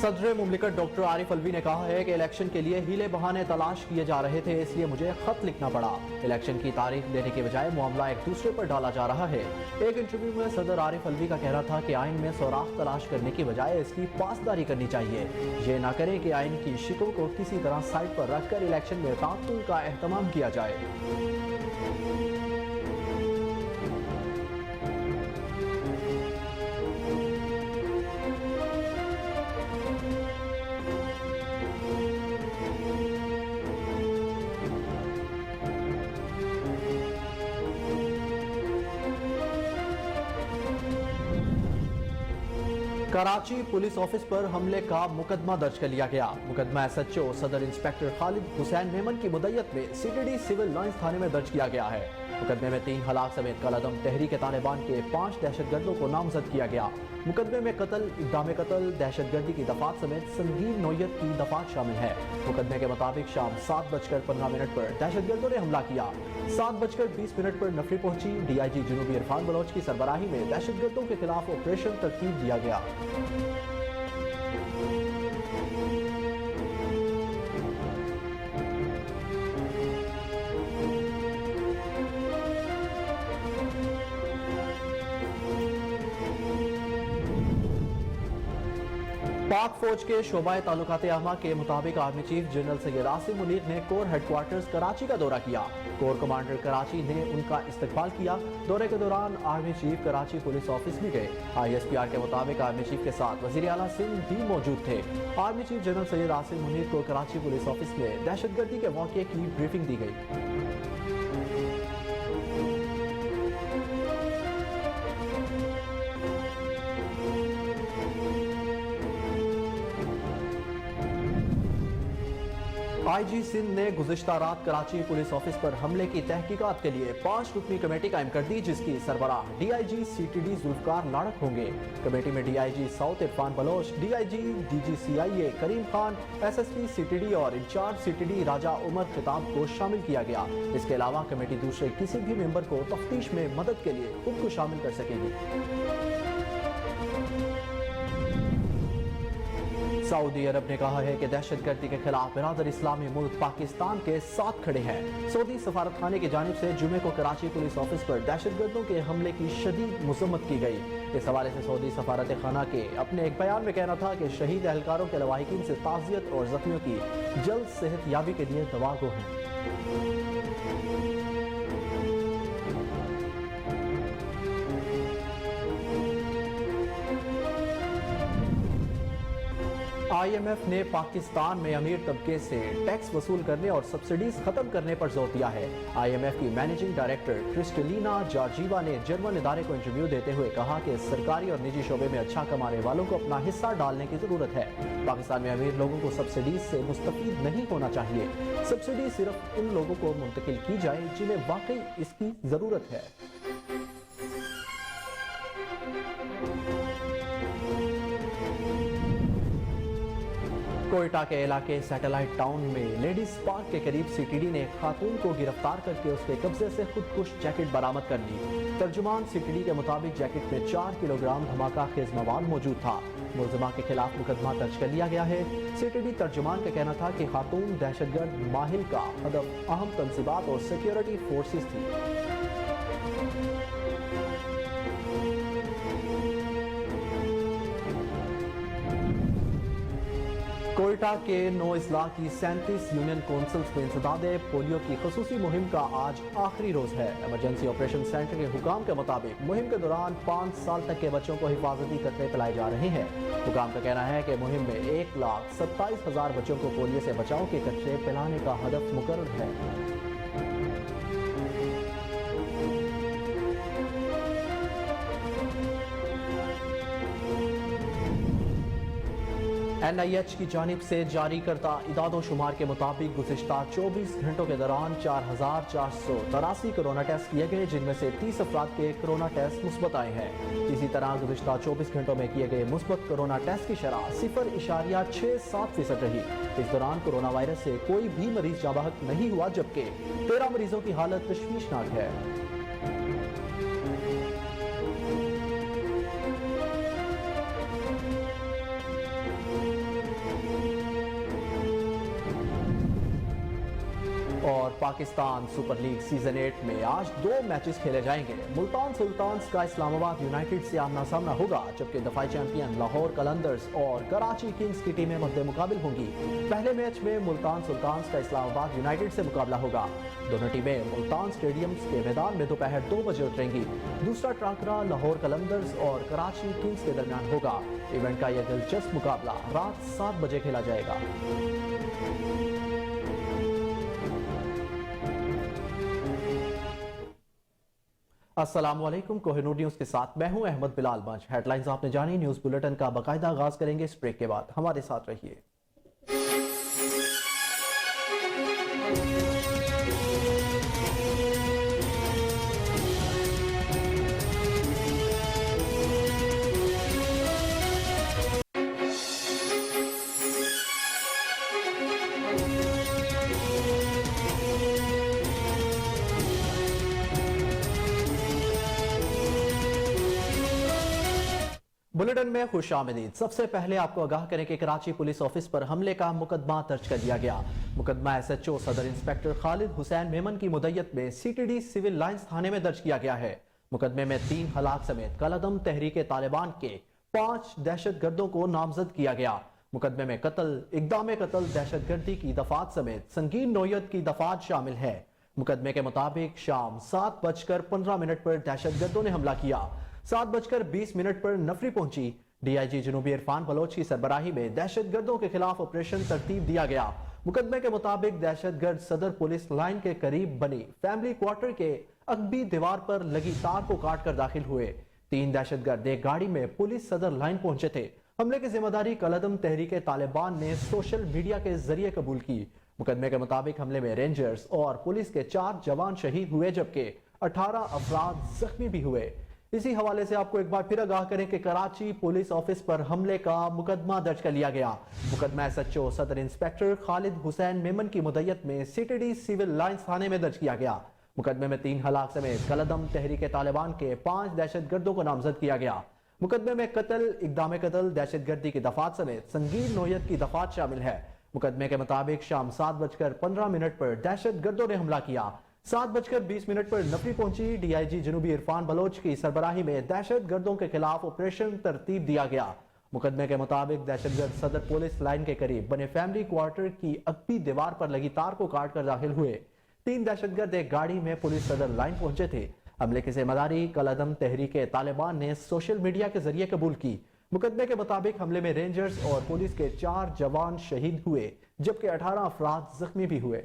सदर मुमलिकत डॉक्टर आरिफ अलवी ने कहा है कि इलेक्शन के लिए हीले बहाने तलाश किए जा रहे थे, इसलिए मुझे खत लिखना पड़ा। इलेक्शन की तारीख देने के बजाय मामला एक दूसरे पर डाला जा रहा है। एक इंटरव्यू में सदर आरिफ अलवी का कहना था कि आइन में सौराख तलाश करने की बजाय इसकी पासदारी करनी चाहिए। ये ना करें कि आइन की शिकों को किसी तरह साइड पर रखकर इलेक्शन में तातुल का एहतमाम किया जाए। कराची पुलिस ऑफिस पर हमले का मुकदमा दर्ज कर लिया गया। मुकदमा SHO सदर इंस्पेक्टर खालिद हुसैन मेमन की मुद्दत में CTD सिविल लाइंस थाने में दर्ज किया गया है। मुकदमे में 3 हलाक समेत कलअदम तहरीक तालिबान के 5 दहशतगर्दों को नामजद किया गया। मुकदमे में कत्ल, इक़दाम कत्ल, दहशतगर्दी की दफात समेत संगीन नौयत की दफात शामिल है। मुकदमे के मुताबिक शाम 7:15 पर दहशतगर्दों ने हमला किया। 7:20 पर नफरी पहुंची। DIG जुनूबी इरफान बलोच की सरबराही में दहशतगर्दों के खिलाफ ऑपरेशन तरतीब दिया गया। पाक फौज के शोबाए ताल्लुकात आमा के मुताबिक army chief general Syed Asim Munir ने कोर हेडक्वार्टर्स कराची का दौरा किया। कोर कमांडर कराची ने उनका इस्तकबाल किया। दौरे के दौरान army chief Karachi police office भी गए। ISPR के मुताबिक आर्मी चीफ के साथ वजीर आला सिंध भी मौजूद थे। Army chief general Syed Asim Munir को कराची पुलिस ऑफिस में दहशतगर्दी के वाक़े की ब्रीफिंग दी गई। IG सिंध ने गुज़िश्ता रात कराची पुलिस ऑफिस पर हमले की तहकीकात के लिए 5 रुकनी कमेटी कायम कर दी, जिसकी सरबराह DIG CTD जुल्फकार लाड़क होंगे। कमेटी में DIG south Irfan Baloch, DIG DGCIA Karim Khan, SSP CTD और इंचार्ज CTD राजा उमर खिताब को शामिल किया गया। इसके अलावा कमेटी दूसरे किसी भी मेंबर को तफ्तीश में मदद के लिए खुद को शामिल कर सकेगी। सऊदी अरब ने कहा है कि दहशतगर्दी के खिलाफ बिरादर इस्लामी मुल्क पाकिस्तान के साथ खड़े हैं। सऊदी सफारत खाने की जानिब से जुमे को कराची पुलिस ऑफिस पर दहशतगर्दों के हमले की शदीद मजम्मत की गई। इस हवाले से सऊदी सफारत खाना के अपने एक बयान में कहना था कि शहीद एहलकारों के लवाहिकीन से ताज़ियत और जख्मियों की जल्द सेहत याबी के लिए दुआ गो हैं। IMF ने पाकिस्तान में अमीर तबके से टैक्स वसूल करने और सब्सिडीज खत्म करने पर जोर दिया है। IMF की मैनेजिंग डायरेक्टर क्रिस्टलिना जॉर्जीवा ने जर्मन इदारे को इंटरव्यू देते हुए कहा कि सरकारी और निजी शोबे में अच्छा कमाने वालों को अपना हिस्सा डालने की जरूरत है। पाकिस्तान में अमीर लोगों को सब्सिडीज से मुस्तफीद नहीं होना चाहिए। सब्सिडी सिर्फ उन लोगों को मुंतकिल की जाए जिन्हें वाकई इसकी जरूरत है। कोयटा के इलाके सैटेलाइट टाउन में लेडीज पार्क के करीब CTD ने एक खातून को गिरफ्तार करके उसके कब्जे से खुदकुश जैकेट बरामद कर ली। तर्जुमान CTD के मुताबिक जैकेट में 4 किलोग्राम धमाका खेज मवाद मौजूद था। मुलजमा के खिलाफ मुकदमा दर्ज कर लिया गया है। CTD तर्जुमान का कहना था कि खातून दहशतगर्द माहिल का हदफ अहम तंसीबात और सिक्योरिटी फोर्सेस थी। कोयटा के 9 इस्लाह की 37 यूनियन काउंसिल्स में इंसदाद पोलियो की खसूसी मुहिम का आज आखिरी रोज है। इमरजेंसी ऑपरेशन सेंटर के हुकाम के मुताबिक मुहिम के दौरान 5 साल तक के बच्चों को हिफाजती कतरे पिलाए जा रहे हैं। हुकाम का कहना है कि मुहिम में 1,27,000 बच्चों को पोलियो से बचाव के कतरे पिलाने का हदफ मुकर्रर है। NIH की जानिब से जारी करता इदादो शुमार के मुताबिक गुज़िश्ता 24 घंटों के दौरान 4,483 कोरोना टेस्ट किए गए, जिनमें से 30 अफराद के कोरोना टेस्ट मुस्बत आए हैं। इसी तरह गुज़िश्ता 24 घंटों में किए गए मुस्बत कोरोना टेस्ट की शरह 0.67% रही। इस दौरान कोरोना वायरस से कोई भी मरीज जाबाहक नहीं हुआ, जबकि 13 मरीजों की हालत तशवीशनाक है। पाकिस्तान सुपर लीग सीजन 8 में आज 2 मैचेस खेले जाएंगे। मुल्तान सुल्तान्स का इस्लामाबाद यूनाइटेड से आमना सामना होगा, जबकि दफाई चैंपियन लाहौर कलंदर्स और कराची किंग्स की टीमें मद्दे मुकाबिल होंगी। पहले मैच में मुल्तान सुल्तान्स का इस्लामाबाद यूनाइटेड से मुकाबला होगा। दोनों टीमें मुल्तान स्टेडियम के मैदान में दोपहर 2 बजे उतरेंगी। दूसरा टाकरा लाहौर कलंदर्स और कराची किंग्स के दरमियान होगा। इवेंट का यह दिलचस्प मुकाबला रात 7 बजे खेला जाएगा। अस्सलामुअलैकुम, कोहिनूर न्यूज के साथ मैं हूं अहमद बिलाल मंच। हेडलाइंस आपने जानी, न्यूज बुलेटिन का बाकायदा आगाज करेंगे इस ब्रेक के बाद। हमारे साथ रहिए। बुलेटिन में खुश आमदीद। सबसे पहले आपको आगाह करें कि कराची पुलिस ऑफिस पर हमले का मुकदमा दर्ज कर दिया गया। मुकदमा SHO सदर इंस्पेक्टर खालिद हुसैन मेमन की मुद्दत में CTD सिविल लाइंस थाने में दर्ज किया गया है। मुकदमे में 3 हलाक समेत कलअदम तहरीक तालिबान के 5 दहशतगर्दों को नामजद किया गया। मुकदमे में कत्ल, इक़दाम कत्ल, दहशतगर्दी की दफात समेत संगीन नौयत की दफात शामिल है। मुकदमे के मुताबिक शाम 7:15 पर दहशतगर्दों ने हमला किया। 7:20 पर नफरी पहुंची। DIG जनूबी इरफान बलोच की सरबराही में दहशतगर्दों के खिलाफ ऑपरेशन तरतीब दिया गया। मुकदमे के मुताबिक दहशतगर्द सदर पुलिस लाइन के करीब बनी फैमिली क्वार्टर के अकबी दीवार पर लगी तार को काट कर दाखिल हुए। 3 दहशतगर्द एक गाड़ी में पुलिस सदर लाइन पहुंचे थे। हमले की जिम्मेदारी कलअदम तहरीक तालिबान ने सोशल मीडिया के जरिए कबूल की। मुकदमे के मुताबिक हमले में रेंजर्स और पुलिस के 4 जवान शहीद हुए, जबकि 18 अफराद जख्मी भी हुए। इसी हवाले से आपको एक बार फिर आगाह करें कि कराची पुलिस ऑफिस पर हमले का मुकदमा दर्ज कर लिया गया। मुकदमा SHO सदर इंस्पेक्टर खालिद हुसैन मेमन की मुद्दत में CTD सिविल लाइंस थाने में दर्ज किया गया। मुकदमे में 3 हलाक समेत कलअदम तहरीक तालिबान के 5 दहशतगर्दों को नामजद किया गया। मुकदमे में कत्ल, इक़दाम कत्ल, दहशतगर्दी की दफात समेत संगीन नौयत की दफात शामिल है। मुकदमे के मुताबिक शाम 7:15 पर दहशतगर्दों ने हमला किया। 7:20 पर नफरी पहुंची। DIG जनूबी इरफान बलोच की सरबराही में दहशतगर्दों के खिलाफ ऑपरेशन तरतीब दिया गया। मुकदमे के मुताबिक दहशतगर्द सदर पुलिस लाइन के करीब बने फैमिली क्वार्टर की अकबी दीवार पर लगी तार को काट कर दाखिल हुए। 3 दहशतगर्द एक गाड़ी में पुलिस सदर लाइन पहुंचे थे। हमले की जिम्मेदारी कलअदम तहरीक तालिबान ने सोशल मीडिया के जरिए कबूल की। मुकदमे के मुताबिक हमले में रेंजर्स और पुलिस के 4 जवान शहीद हुए, जबकि 18 अफराद जख्मी भी हुए।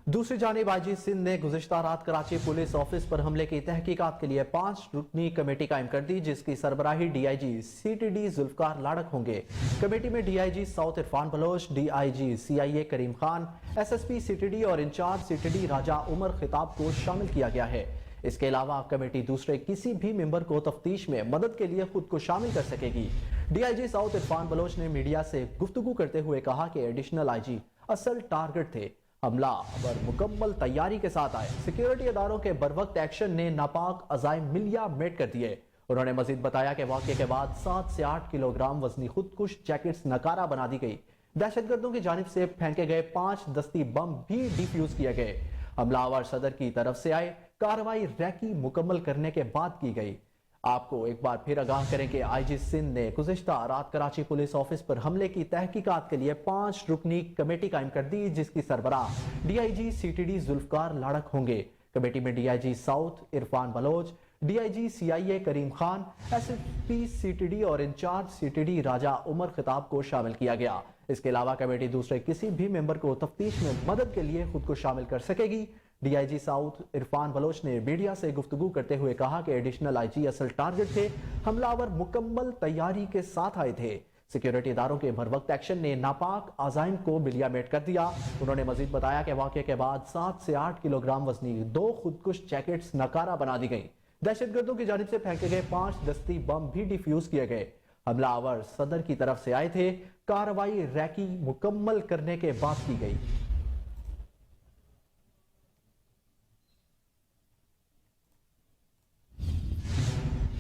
दूसरी जानिब IG सिंध ने गुज़िश्ता रात कराची पुलिस ऑफिस पर हमले की तहकीकात के लिए 5 रुकनी कमेटी कायम कर दी, जिसकी सरबराही DIG CTD जुल्फकार लाड़क होंगे। कमेटी में DIG south Irfan Baloch, DIG CIA Karim Khan, SSP CTD और इंचार्ज CTD राजा उमर खिताब को शामिल किया गया है। इसके अलावा कमेटी दूसरे किसी भी मेंबर को तफ्तीश में मदद के लिए खुद को शामिल कर सकेगी। DIG साउथ इरफान बलोच ने मीडिया से गुफ्तगू करते हुए कहा कि एडिशनल IG असल टारगेट थे। हमला पर मुकम्मल तैयारी के साथ आए। सिक्योरिटी इदारों के बरवक्त एक्शन ने नापाक अजाइम मिलिया मेट कर दिए। उन्होंने मजीद बताया कि वाक़े के बाद 7 से 8 किलोग्राम वजनी खुदकुश जैकेट्स नकारा बना दी गई। दहशतगर्दों की जानिब से फेंके गए 5 दस्ती बम भी डिफ्यूज किए गए। हमलावर सदर की तरफ से आए। कार्रवाई रैकी मुकम्मल करने के बाद की गई। आपको एक बार फिर आगाह करें कि IG सिंध ने गुज़िश्ता रात कराची पुलिस ऑफिस पर हमले की तहकीकात के लिए 5 रुकनी कमेटी कायम कर दी, जिसकी सरबराह DIG CTD जुल्फकार लाड़क होंगे। कमेटी में DIG south Irfan Baloch, DIG CIA Karim Khan, SSP CTD और इंचार्ज CTD राजा उमर खिताब को शामिल किया गया। इसके अलावा कमेटी दूसरे किसी भी मेंबर को तफ्तीश में मदद के लिए खुद को शामिल कर सकेगी। DIG साउथ इरफान बलोच ने मीडिया से गुफ्तगू करते हुए कहा कि एडिशनल IG असल टारगेट थे। हमलावर मुकम्मल तैयारी के साथ आए थे। सिक्योरिटी इदारों के भरवक्त एक्शन ने नापाक अजाइम को मिलियामेट कर दिया। उन्होंने मजीद बताया कि वाक़े के बाद 7 से 8 किलोग्राम वजनी 2 खुदकुश जैकेट्स नकारा बना दी गई। दहशतगर्दों की जानिब से फेंके गए 5 दस्ती बम भी डिफ्यूज किए गए। हमलावर सदर की तरफ से आए थे। कार्रवाई रैकी मुकम्मल करने के बाद की गई।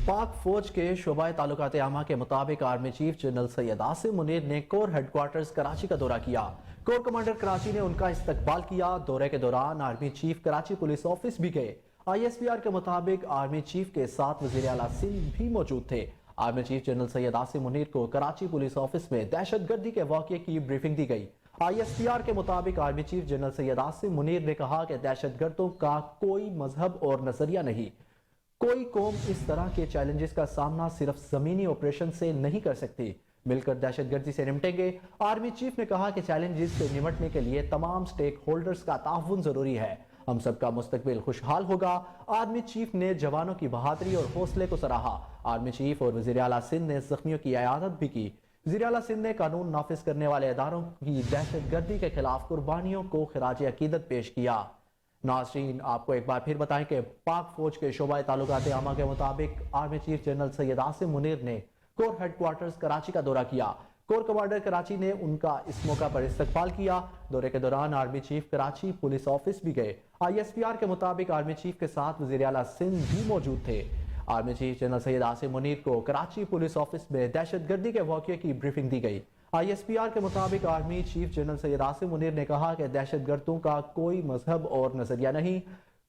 पाक फौज के शोबाए ताल्लुकात आमा के मुताबिक army chief general Syed Asim Munir ने कोर हेडक्वार्टर्स कराची का दौरा किया। कोर कमांडर कराची ने उनका इस्तकबाल किया। दौरे के दौरान army chief Karachi police office भी गए। ISPR के मुताबिक आर्मी चीफ के साथ वजीर आला सिंध भी मौजूद थे। Army chief general Syed Asim Munir को कराची पुलिस ऑफिस में दहशतगर्दी के वाक़े की ब्रीफिंग दी गई। ISPR के मुताबिक army chief general Syed Asim Munir ने कहा कि दहशतगर्दों का कोई मजहब और नजरिया नहीं, कोई कौम इस तरह के चैलेंजेस का सामना सिर्फ जमीनी ऑपरेशन से नहीं कर सकती, मिलकर दहशतगर्दी से निपटेंगे। आर्मी चीफ ने कहा कि चैलेंजेस से निपटने के लिए तमाम स्टेक होल्डर्स का ताउन जरूरी है। हम सबका मुस्तकबिल खुशहाल होगा। आर्मी चीफ ने जवानों की बहादुरी और हौसले को सराहा। आर्मी चीफ और वजीर आला सिंध ने जख्मियों की इयादत भी की। वजीर आला सिंध ने कानून नाफिज करने वाले इदारों की दहशतगर्दी के खिलाफ कुर्बानियों को खिराज अकीदत पेश किया। नाज़रीन, आपको एक बार फिर बताएं कि पाक फौज के शोबाए ताल्लुकात आमा के मुताबिक army chief general Syed Asim Munir ने कोर हेडक्वार्टर्स कराची का दौरा किया। कोर कमांडर कराची ने उनका इस मौका पर इस्तकबाल किया। दौरे के दौरान army chief Karachi police office भी गए। ISPR के मुताबिक आर्मी चीफ के साथ वजीर आला सिंध भी मौजूद थे। Army chief general Syed Asim Munir को कराची पुलिस ऑफिस में दहशतगर्दी के वाक़े की ब्रीफिंग दी गई। ISPR के मुताबिक army chief general Syed Asim Munir ने कहा कि दहशतगर्दों का कोई मजहब और नजरिया नहीं,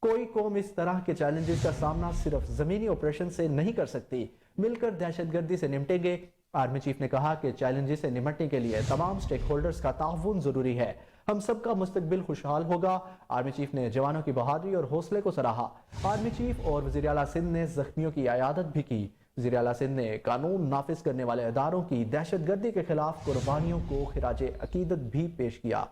कोई कौम इस तरह के चैलेंजेस का सामना सिर्फ जमीनी ऑपरेशन से नहीं कर सकती, मिलकर दहशतगर्दी से निपटेंगे। आर्मी चीफ ने कहा कि चैलेंजेस से निपटने के लिए तमाम स्टेक होल्डर्स का ताउन जरूरी है। हम सबका मुस्तकबिल खुशहाल होगा। आर्मी चीफ ने जवानों की बहादुरी और हौसले को सराहा। आर्मी चीफ और वजीर आला सिंध ने जख्मियों की इयादत भी की। वजीर आला सिंध ने कानून नाफिज करने वाले इदारों की दहशतगर्दी के खिलाफ कुर्बानियों को खिराज अकीदत भी पेश किया।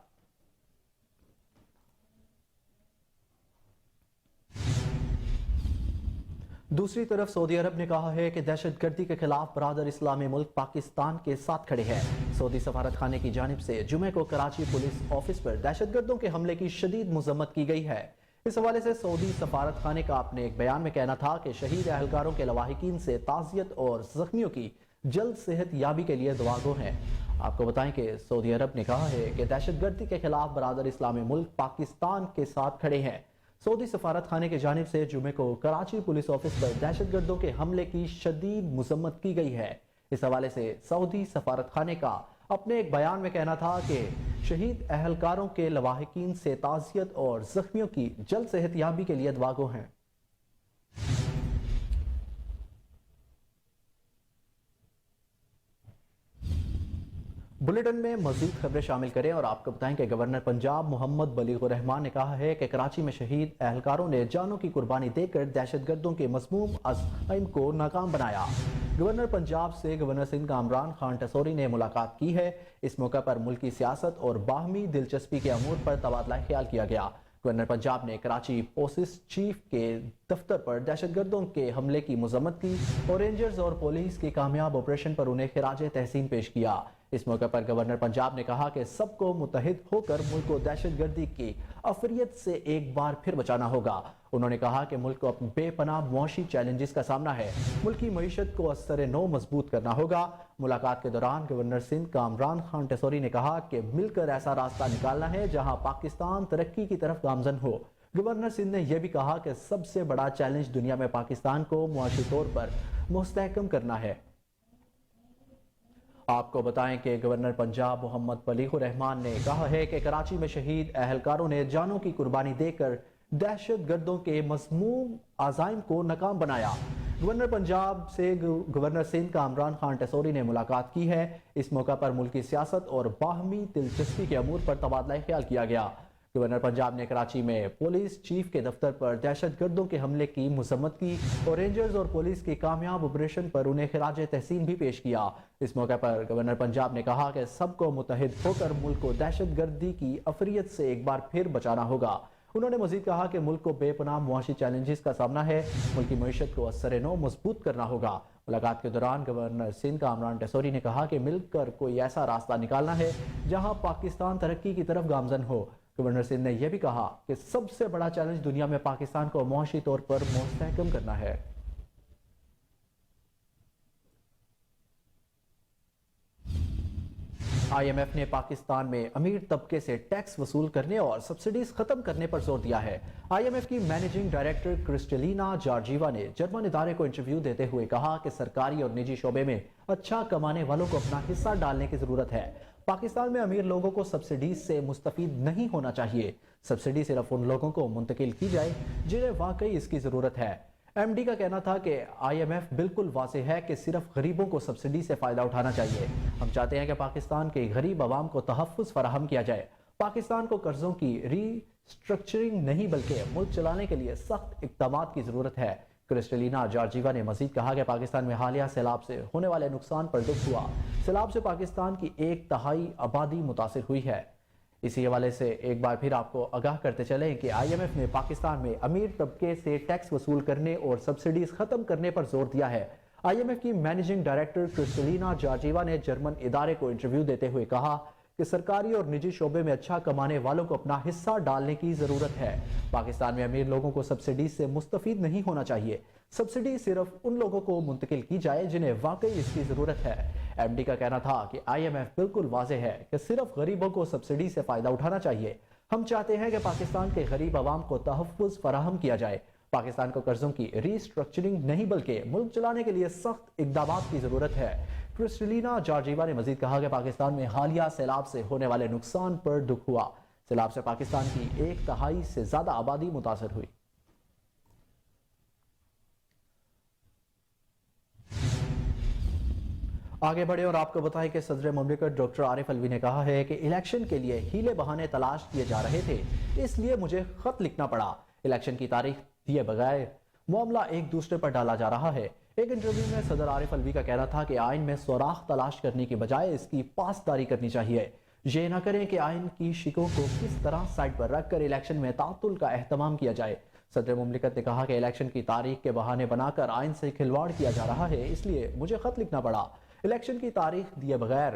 दूसरी तरफ सऊदी अरब ने कहा है कि दहशतगर्दी के खिलाफ बरादर इस्लामी मुल्क पाकिस्तान के साथ खड़े हैं। सऊदी सफारत खाने की जानिब से जुमे को कराची पुलिस ऑफिस पर दहशतगर्दों के हमले की शदीद मजम्मत की गई है। इस हवाले से सऊदी सफारत खाने का अपने एक बयान में कहना था कि शहीद अहलकारों के लवाहिकीन से ताज़ियत और जख्मियों की जल्द सेहत याबी के लिए दुआगो हैं। आपको बताएं कि सऊदी अरब ने कहा है कि दहशतगर्दी के खिलाफ बरादर इस्लामी मुल्क पाकिस्तान के साथ खड़े हैं। सऊदी सफारत खाने की जानिब से जुमे को कराची पुलिस ऑफिस पर दहशतगर्दों के हमले की शदीद मजम्मत की गई है। इस हवाले से सऊदी सफारत खाने का अपने एक बयान में कहना था कि शहीद अहलकारों के लवाहिकीन से ताज़ियत और जख्मियों की जल्द सेहत याबी के लिए दुआगो हैं। बुलेटिन में मजीद खबरें शामिल करें और आपको बताएं कि गवर्नर पंजाब मोहम्मद बलीगुर रहमान ने कहा है कि कराची में शहीद अहलकारों ने जानों की कुर्बानी देकर दहशतगर्दों के मज़मूम अज़ाइम को नाकाम बनाया। गवर्नर पंजाब से गवर्नर सिंध कामरान खान टसोरी ने मुलाकात की है। इस मौके पर मुल्की सियासत और बाहमी दिलचस्पी के अमूर पर तबादला ख्याल किया गया। गवर्नर पंजाब ने कराची पोस्टिस चीफ के दफ्तर पर दहशतगर्दों के हमले की मजम्मत की और रेंजर्स और पुलिस के कामयाब ऑपरेशन पर उन्हें खिराज तहसीन पेश किया। इस मौके पर गवर्नर पंजाब ने कहा कि सबको मुत्तहिद होकर मुल्क को दहशतगर्दी की अफरियत से एक बार फिर बचाना होगा। उन्होंने कहा कि मुल्क को अपने बेपनाह मुआशी चैलेंजेस का सामना है। मुल्क की मईशत को असर नो मजबूत करना होगा। मुलाकात के दौरान गवर्नर सिंध कामरान खान टसोरी ने कहा कि मिलकर ऐसा रास्ता निकालना है जहां पाकिस्तान तरक्की की तरफ गामजन हो। गवर्नर सिंध ने यह भी कहा कि सबसे बड़ा चैलेंज दुनिया में पाकिस्तान को मुआशी तौर पर मुस्तहकम करना है। आपको बताएं कि गवर्नर पंजाब मोहम्मद बलीगुर रहमान ने कहा है कि कराची में शहीद अहलकारों ने जानों की कुर्बानी देकर दहशतगर्दों के मज़मूम अज़ाइम को नाकाम बनाया। गवर्नर पंजाब से गवर्नर सिंध कामरान खान टसोरी ने मुलाकात की है। इस मौका पर मुल्की सियासत और बाहमी दिलचस्पी के अमूर पर तबादला ख्याल किया गया। गवर्नर पंजाब ने कराची में पुलिस चीफ के दफ्तर पर दहशतगर्दों के हमले की मजम्मत की और रेंजर्स और पुलिस के कामयाब ऑपरेशन पर उन्हें खिराज तहसीन भी पेश किया। इस मौके पर गवर्नर पंजाब ने कहा कि सबको मुत्तहिद होकर मुल्क को दहशतगर्दी की अफरियत से एक बार फिर बचाना होगा। उन्होंने मजीद कहा कि मुल्क को बेपनाह मुआशी चैलेंजेस का सामना है। मुल्क की मईशत को असर नो मजबूत करना होगा। मुलाकात के दौरान गवर्नर सिंध कामरान टसोरी ने कहा कि मिलकर कोई ऐसा रास्ता निकालना है जहां पाकिस्तान तरक्की की तरफ गामजन हो। गवर्नर सिंध ने यह भी कहा कि सबसे बड़ा चैलेंज दुनिया में पाकिस्तान को मुआशी तौर पर मुस्तहकम करना है। IMF نے پاکستان میں امیر طبقے سے ٹیکس وصول کرنے اور سبسڈیز ختم کرنے پر زور دیا ہے۔ IMF کی مینیجنگ ڈائریکٹر کرسٹلینا جارجیوا نے جرمن ادارے کو انٹرویو دیتے ہوئے کہا کہ سرکاری اور نجی شعبے میں اچھا کمانے والوں کو اپنا حصہ ڈالنے کی ضرورت ہے۔ پاکستان میں امیر لوگوں کو سبسڈیز سے مستفید نہیں ہونا چاہیے۔ سبسڈی صرف ان لوگوں کو منتقل کی جائے جنہیں واقعی اس کی ضرورت ہے۔ MD کا کہنا تھا کہ IMF بالکل واضح ہے کہ صرف غریبوں کو سبسڈی سے فائدہ اٹھانا چاہیے۔ ہم چاہتے ہیں کہ پاکستان کے غریب عوام کو تحفظ فراہم کیا جائے۔ پاکستان کو قرضوں کی ری اسٹرکچرنگ نہیں بلکہ ملک چلانے کے لیے سخت اقدامات کی ضرورت ہے۔ کرسٹلینا جارجیوا نے مزید کہا کہ پاکستان میں حالیہ سیلاب سے ہونے والے نقصان پر دکھ ہوا۔ سیلاب سے پاکستان کی 1/3 آبادی متاثر ہوئی ہے۔ اسی حوالے سے ایک بار پھر آپ کو آگاہ کرتے چلیں کہ IMF نے پاکستان میں امیر طبقے سے ٹیکس وصول کرنے اور سبسڈیز ختم کرنے پر زور دیا ہے۔ IMF کی مینیجنگ ڈائریکٹر کرسٹلینا جارجیوا نے جرمن ادارے کو انٹرویو دیتے ہوئے کہا کہ سرکاری اور نجی شعبے میں اچھا کمانے والوں کو اپنا حصہ ڈالنے کی ضرورت ہے۔ پاکستان میں امیر لوگوں کو سبسڈی سے مستفید نہیں ہونا چاہیے۔ سبسڈی صرف ان لوگوں کو منتقل کی جائے جنہیں واقعی اس کی ضرورت ہے۔ MD کا کہنا تھا کہ IMF بالکل واضح ہے کہ صرف غریبوں کو سبسڈی سے فائدہ اٹھانا چاہیے۔ ہم چاہتے ہیں کہ پاکستان کے غریب عوام کو تحفظ فراہم کیا جائے۔ پاکستان کو قرضوں کی ری اسٹرکچرنگ نہیں بلکہ ملک چلانے کے لیے سخت اقدامات کی ضرورت ہے۔ کرسٹلینا جارجیوا نے مزید کہا کہ پاکستان میں حالیہ سیلاب سے ہونے والے نقصان پر دکھ ہوا۔ سیلاب سے پاکستان کی 1/3 سے زیادہ آبادی متاثر ہوئی۔ آگے بڑھے اور آپ کو بتائیں کہ صدر مملکت ڈاکٹر عارف الوی نے کہا ہے کہ الیکشن کے لیے ہیلے بہانے تلاش کیے جا رہے تھے، اس لیے مجھے خط لکھنا پڑا۔ الیکشن کی تاریخ دیے بغیر معاملہ ایک دوسرے پر ڈالا جا رہا ہے۔ ایک انٹرویو میں صدر عارف الوی کا کہنا تھا کہ آئین میں سوراخ تلاش کرنے کی بجائے اس کی پاسداری کرنی چاہیے۔ یہ نہ کریں کہ آئین کی شکوں کو کس طرح سائڈ پر رکھ کر الیکشن میں تعطل کا اہتمام کیا جائے۔ صدر مملکت نے کہا کہ الیکشن کی تاریخ کے بہانے بنا کر آئین سے کھلواڑ کیا جا رہا ہے، اس لیے مجھے خط لکھنا پڑا۔ الیکشن کی تاریخ دیے بغیر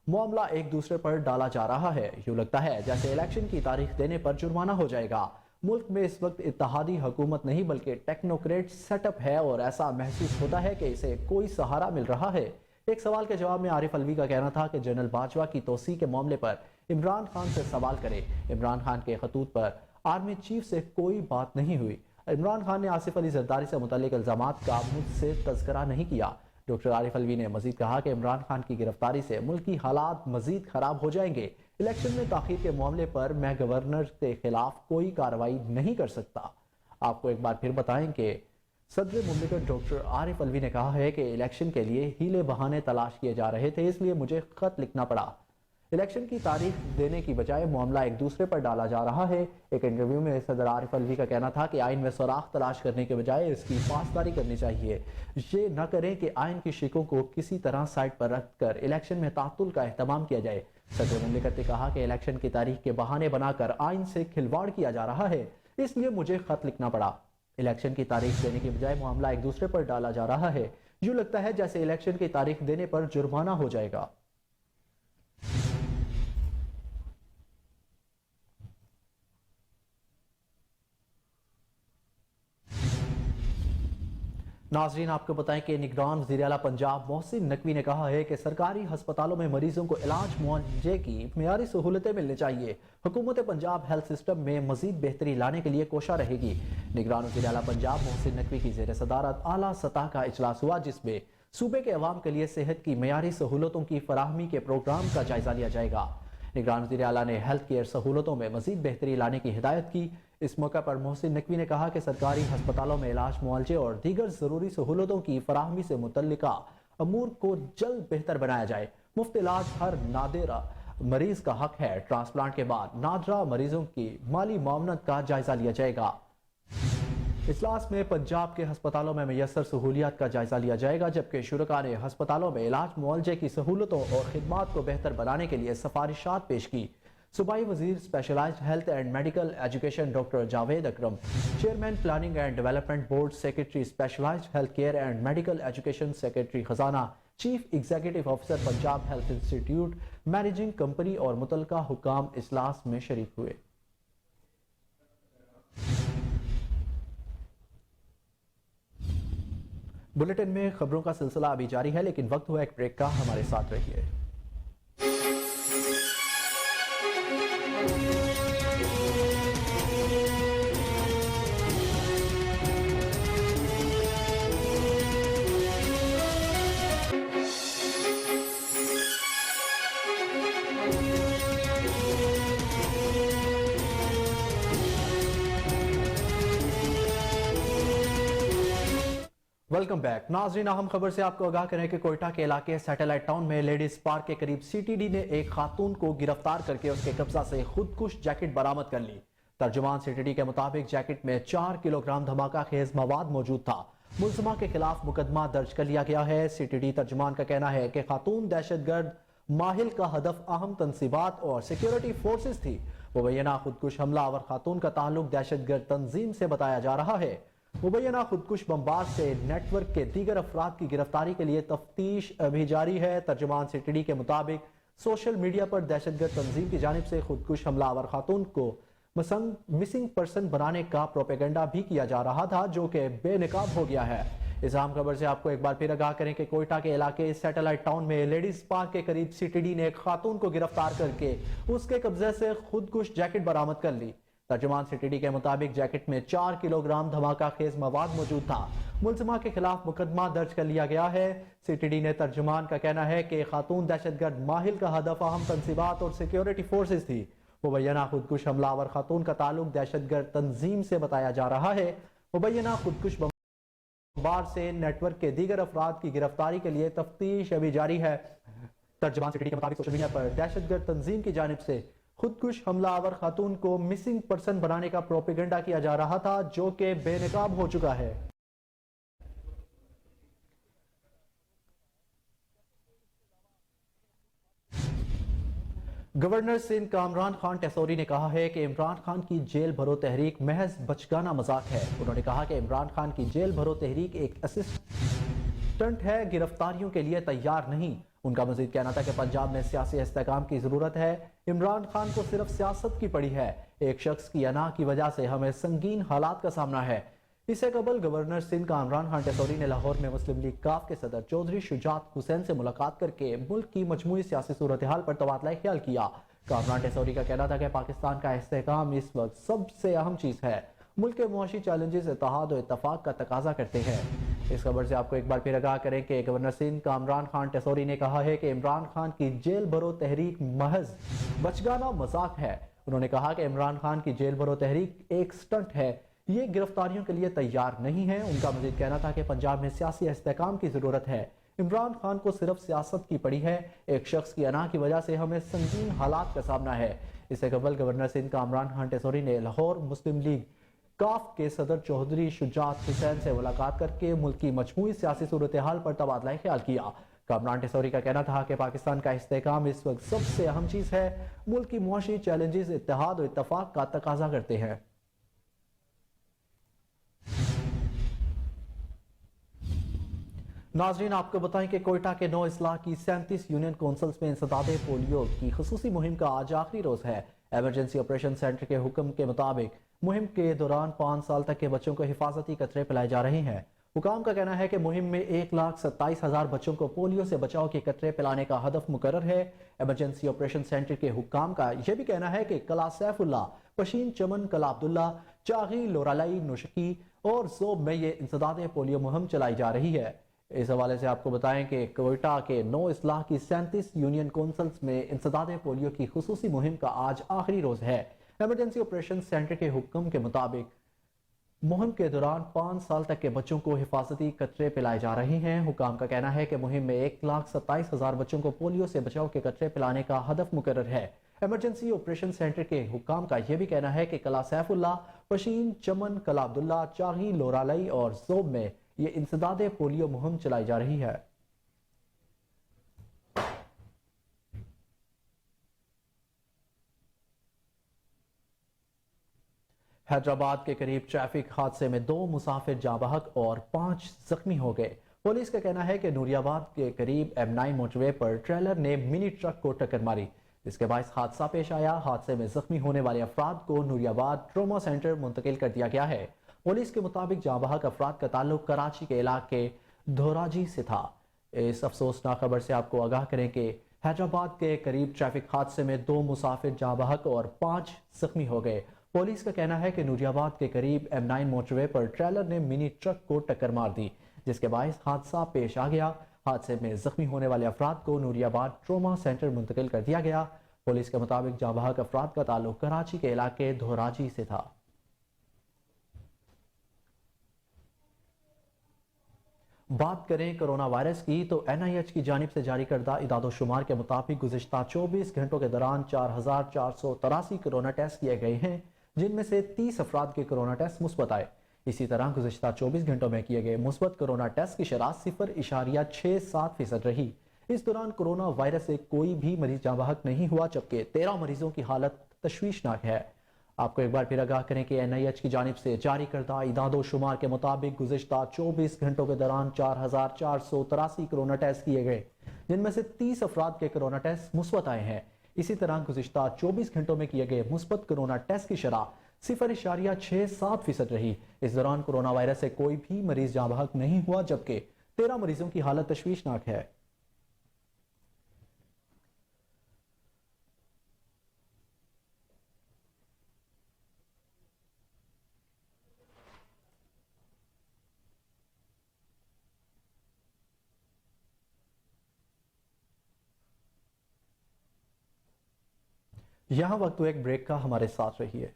معاملہ ایک دوسرے پر ڈالا جا رہا ہے۔ یوں لگتا ہے جیسے الیکشن کی تاریخ دینے پر جرمانہ ہو جائے گا۔ ملک میں اس وقت اتحادی حکومت نہیں بلکہ ٹیکنوکریٹ سیٹ اپ ہے اور ایسا محسوس ہوتا ہے کہ اسے کوئی سہارا مل رہا ہے۔ ایک سوال کے جواب میں عارف الوی کا کہنا تھا کہ جنرل باجوہ کی توسیع کے معاملے پر عمران خان سے سوال کرے۔ عمران خان کے خطوط پر آرمی چیف سے کوئی بات نہیں ہوئی۔ عمران خان نے آصف علی زرداری سے متعلق الزامات کا مجھ سے تذکرہ نہیں کیا۔ ڈاکٹر عارف الوی نے مزید کہا کہ عمران خان کی گرفتاری سے ملکی حالات مزید خراب ہو جائیں گے۔ الیکشن میں تاخیر کے معاملے پر میں گورنر کے خلاف کوئی کارروائی نہیں کر سکتا۔ آپ کو ایک بار پھر بتائیں کہ صدر مملکت ڈاکٹر عارف الوی نے کہا ہے کہ الیکشن کے لیے ہیلے بہانے تلاش کیے جا رہے تھے، اس لیے مجھے خط لکھنا پڑا۔ الیکشن کی تاریخ دینے کی بجائے معاملہ ایک دوسرے پر ڈالا جا رہا ہے۔ ایک انٹرویو میں صدر عارف الوی کا کہنا تھا کہ آئین میں سوراخ تلاش کرنے کے بجائے اس کی پاسداری کرنی چاہیے۔ یہ نہ کریں کہ آئین کی شکوں کو کسی طرح سائڈ پر رکھ کر الیکشن میں تعطل کا اہتمام کیا جائے۔ صدر مملکت نے کہا کہ الیکشن کی تاریخ کے بہانے بنا کر آئین سے کھلواڑ کیا جا رہا ہے، اس لیے مجھے خط لکھنا پڑا۔ الیکشن کی تاریخ دینے کی بجائے معاملہ ایک دوسرے پر ڈالا جا رہا ہے۔ یوں لگتا ہے جیسے الیکشن کی تاریخ دینے پر جرمانہ ہو جائے گا۔ ناظرین، آپ کو بتائیں کہ نگران وزیر اعلیٰ پنجاب محسن نقوی نے کہا ہے کہ سرکاری ہسپتالوں میں مریضوں کو علاج معالجے کی معیاری سہولتیں ملنی چاہیے۔ حکومت پنجاب ہیلتھ سسٹم میں مزید بہتری لانے کے لیے کوشاں رہے گی۔ نگران وزیر اعلیٰ پنجاب محسن نقوی کی زیر صدارت اعلیٰ سطح کا اجلاس ہوا جس میں صوبے کے عوام کے لیے صحت کی معیاری سہولتوں کی فراہمی کے پروگرام کا جائزہ لیا جائے گا۔ نگران وزیر اعلیٰ نے ہیلتھ کیئر سہولتوں میں مزید بہتری لانے کی ہدایت کی۔ اس موقع پر محسن نقوی نے کہا کہ سرکاری ہسپتالوں میں علاج معالجے اور دیگر ضروری سہولتوں کی فراہمی سے متعلقہ امور کو جلد بہتر بنایا جائے۔ مفت علاج ہر نادرہ مریض کا حق ہے۔ ٹرانسپلانٹ کے بعد نادرہ مریضوں کی مالی معاونت کا جائزہ لیا جائے گا۔ اجلاس میں پنجاب کے ہسپتالوں میں میسر سہولیات کا جائزہ لیا جائے گا، جبکہ شرکاء نے ہسپتالوں میں علاج معالجے کی سہولتوں اور خدمات کو بہتر بنانے کے لیے سفارشات پیش کی۔ صوبائی وزیر specialized health and medical education doctor Javed Akram, chairman planning and development board secretary specialized health care and medical education secretary خزانہ، chief executive officer Punjab health institute, managing company اور متعلقہ حکام اجلاس میں شریک ہوئے۔ بلیٹن میں خبروں کا سلسلہ ابھی جاری ہے، لیکن وقت ہوا ایک بریک کا، ہمارے ساتھ رہیے۔ वेलकम बैक नाजरीन, अहम खबर से आपको आगाह करें कि कोयटा के इलाके सैटेलाइट टाउन में लेडीज पार्क के करीब सीटीडी ने एक खातून को गिरफ्तार करके उसके कब्जा से खुदकुश जैकेट बरामद कर ली। तर्जुमान सीटीडी के मुताबिक जैकेट में 4 किलोग्राम धमाका खेज मवाद मौजूद था। मुलजिमा के खिलाफ मुकदमा दर्ज कर लिया गया है। सीटीडी तर्जुमान का कहना है कि खातून दहशतगर्द माहिल का हदफ अहम तंसीबात और सिक्योरिटी फोर्सेस थी। मुबैना खुदकुश हमला और खातून का ताल्लुक दहशतगर्द तंजीम से बताया जा रहा है। मुबैना खुदकुश बमबाज से नेटवर्क के दीगर अफराद की गिरफ्तारी के लिए तफ्तीश अभी जारी है। तर्जुमान सीटीडी के मुताबिक सोशल मीडिया पर दहशतगर्द तंजीम की जानिब से खुदकुश हमलावर खातून को मिसिंग पर्सन बनाने का प्रोपेगेंडा भी किया जा रहा था, जो कि बेनकाब हो गया है। इस अहम खबर से आपको एक बार फिर आगाह करें कि कोयटा के इलाके सैटेलाइट टाउन में लेडीज पार्क के करीब सीटीडी ने एक खातून को गिरफ्तार करके उसके कब्जे से खुदकुश जैकेट बरामद कर ली। तर्जुमान सीटीडी के मुताबिक जैकेट में 4 किलोग्राम धमाका खेज मवाद मौजूद था। मुलजिमा के खिलाफ मुकदमा दर्ज कर लिया गया है। सीटीडी ने तर्जुमान का कहना है कि खातून दहशतगर्द माहिल का हदफ अहम तंसीबात और सिक्योरिटी फोर्सेस थी। मुबैना खुदकुश हमलावर खातून का ताल्लुक दहशतगर्द तंजीम से बताया जा रहा है। मुबैना खुदकुश बमबाज से नेटवर्क के दीगर अफराद की गिरफ्तारी के लिए तफ्तीश अभी जारी है। तर्जुमान सीटीडी के मुताबिक सोशल मीडिया पर दहशतगर्द तंजीम की जानिब से खुदकुश हमलावर खातून को मिसिंग पर्सन बनाने का प्रोपेगेंडा किया जा रहा था, जो कि बेनकाब हो चुका है। गवर्नर सिंध कामरान खान टेसौरी ने कहा है कि इमरान खान की जेल भरो तहरीक महज बचगाना मजाक है। उन्होंने कहा कि इमरान खान की जेल भरो तहरीक एक असिस्टेंट है, गिरफ्तारियों के लिए तैयार नहीं। उनका मजीद कहना था कि पंजाब में सियासी इस्तेकाम की जरूरत है। इमरान खान को सिर्फ सियासत की पड़ी है। एक शख्स की अना की वजह से हमें संगीन हालात का सामना है। इससे कबल गवर्नर सिंध कामरान खान टेसौरी ने लाहौर में मुस्लिम लीग काफ के सदर चौधरी शुजात हुसैन से मुलाकात करके मुल्क की मजमूई सियासी सूरत हाल पर तबादला ख्याल किया। कामरान टेसौरी का कहना था कि पाकिस्तान का इस्तेकाम इस वक्त सबसे अहम चीज है। मुल्क के मुआशी चैलेंजेस इत्तेहाद और इत्तफाक का तकाजा करते हैं। इस खबर से आपको एक बार फिर आगाह करें कि गवर्नर सिंध कामरान खान टेसौरी ने कहा है कि इमरान खान की जेल भरो तहरीक महज बचगाना मजाक है। उन्होंने कहा कि इमरान खान की जेल भरो तहरीक एक स्टंट है, ये गिरफ्तारियों के लिए तैयार नहीं है। उनका मजीद कहना था कि पंजाब में सियासी इस्तेकाम की जरूरत है। इमरान खान को सिर्फ सियासत की पड़ी है। एक शख्स की अना की वजह से हमें संगीन हालात का सामना है। इससे कबल गवर्नर सिंध कामरान खान टेसौरी ने लाहौर मुस्लिम लीग काफ के सदर चौधरी शुजात हुसैन से मुलाकात करके मुल्क की मजमूई सियासी सूरत हाल पर तबादला ख्याल किया। कामरान टेसौरी का कहना था कि पाकिस्तान का इस्तेकाम इस वक्त सबसे अहम चीज है। मुल्क की मुआशी चैलेंजेस इत्तेहाद और इत्तफाक का तकाजा करते हैं। नाजरीन, आपको बताएं कि कोयटा के 9 इस्लाह की 37 यूनियन काउंसिल्स में इंसदाद पोलियो की खुसूसी मुहिम का आज आखिरी रोज है। एमरजेंसी ऑपरेशन सेंटर के हुक्म के मुताबिक मुहिम के दौरान 5 साल तक के बच्चों को हिफाजती कतरे पिलाए जा रहे हैं। हुकाम का कहना है कि मुहिम में 1,27,000 बच्चों को पोलियो से बचाव के कतरे पिलाने का हदफ मुकर्रर है। एमरजेंसी ऑपरेशन सेंटर के हुक्काम का यह भी कहना है कि कला सैफुल्ला, पशीन चमन, कला अब्दुल्ला, चागी, लोरालाई, नुशकी और जोब में ये इंसदाद पोलियो मुहिम चलाई जा रही है। इस हवाले से आपको बताएं कि कोयटा के 9 इस्लाह की 37 यूनियन काउंसिल्स में इंसदाद पोलियो की खुसूसी मुहिम का आज आखिरी रोज है। एमरजेंसी ऑपरेशन सेंटर के हुक्म के मुताबिक मुहिम के दौरान 5 साल तक के बच्चों को हिफाजती कतरे पिलाए जा रहे हैं। हुकाम का कहना है कि मुहिम में 1,27,000 बच्चों को पोलियो से बचाव के कतरे पिलाने का हदफ मुकर्रर है। एमरजेंसी ऑपरेशन सेंटर के हुकाम का यह भी कहना है कि कला सैफुल्ला, पशीन चमन, कला अब्दुल्ला, चागी, लोरालाई और जोब में ये इंसदाद पोलियो मुहिम चलाई जा रही है। हैदराबाद के करीब ट्रैफिक हादसे में 2 मुसाफिर जाँ बहक और 5 जख्मी हो गए। पुलिस का कहना है कि नूरियाबाद के करीब M9 मोटरवे पर ट्रेलर ने मिनी ट्रक को टक्कर मारी, जिसके बायस हादसा पेश आया। हादसे में जख्मी होने वाले अफराद को नूरियाबाद ट्रोमा सेंटर मुंतकिल कर दिया गया है। पुलिस के मुताबिक जाँ बहक अफराद का ताल्लुक कराची के इलाके धोराजी से था। इस अफसोसनाक खबर से आपको आगाह करें कि हैदराबाद के करीब ट्रैफिक हादसे में 2 मुसाफिर जाँ बहक और 5 जख्मी हो गए। पुलिस का कहना है कि नूरियाबाद के करीब M9 मोटरवे पर ट्रेलर ने मिनी ट्रक को टक्कर मार दी, जिसके बायस हादसा पेश आ गया। हादसे में जख्मी होने वाले अफराद को नूरियाबाद ट्रोमा सेंटर मुंतकिल कर दिया गया। पुलिस के मुताबिक जाँ बहक अफराद का ताल्लुक कराची के इलाके धोराजी से था। बात करें कोरोना वायरस की तो NIH की जानिब से जारी करदा इदादो शुमार के मुताबिक गुज़िश्ता 24 घंटों के दौरान 4,483 कोरोना टेस्ट किए गए हैं, जिनमें से 30 अफराद के कोरोना टेस्ट मुस्बत आए। इसी तरह गुज़िश्ता 24 घंटों में किए गए मुस्बत कोरोना टेस्ट की शरह 0.67% रही। इस दौरान कोरोना वायरस से कोई भी मरीज जाँ बहक नहीं हुआ, जबकि 13 मरीजों की हालत तशवीशनाक है। आपको एक बार फिर आगाह करें कि NIH की जानिब से जारी करदा इदादो शुमार के मुताबिक गुज़िश्ता 24 घंटों के दौरान 4,483 कोरोना टेस्ट किए गए, जिनमें से 30 अफराद के कोरोना टेस्ट मुस्बत आए हैं। इसी तरह गुज़िश्ता 24 घंटों में किए गए मुस्बत कोरोना टेस्ट की शरह 0.67% रही। इस दौरान कोरोना वायरस से कोई भी मरीज जाँ बहक नहीं हुआ, जबकि 13 मरीजों की हालत तशवीशनाक है। यहाँ वक्त एक ब्रेक का, हमारे साथ रहिए।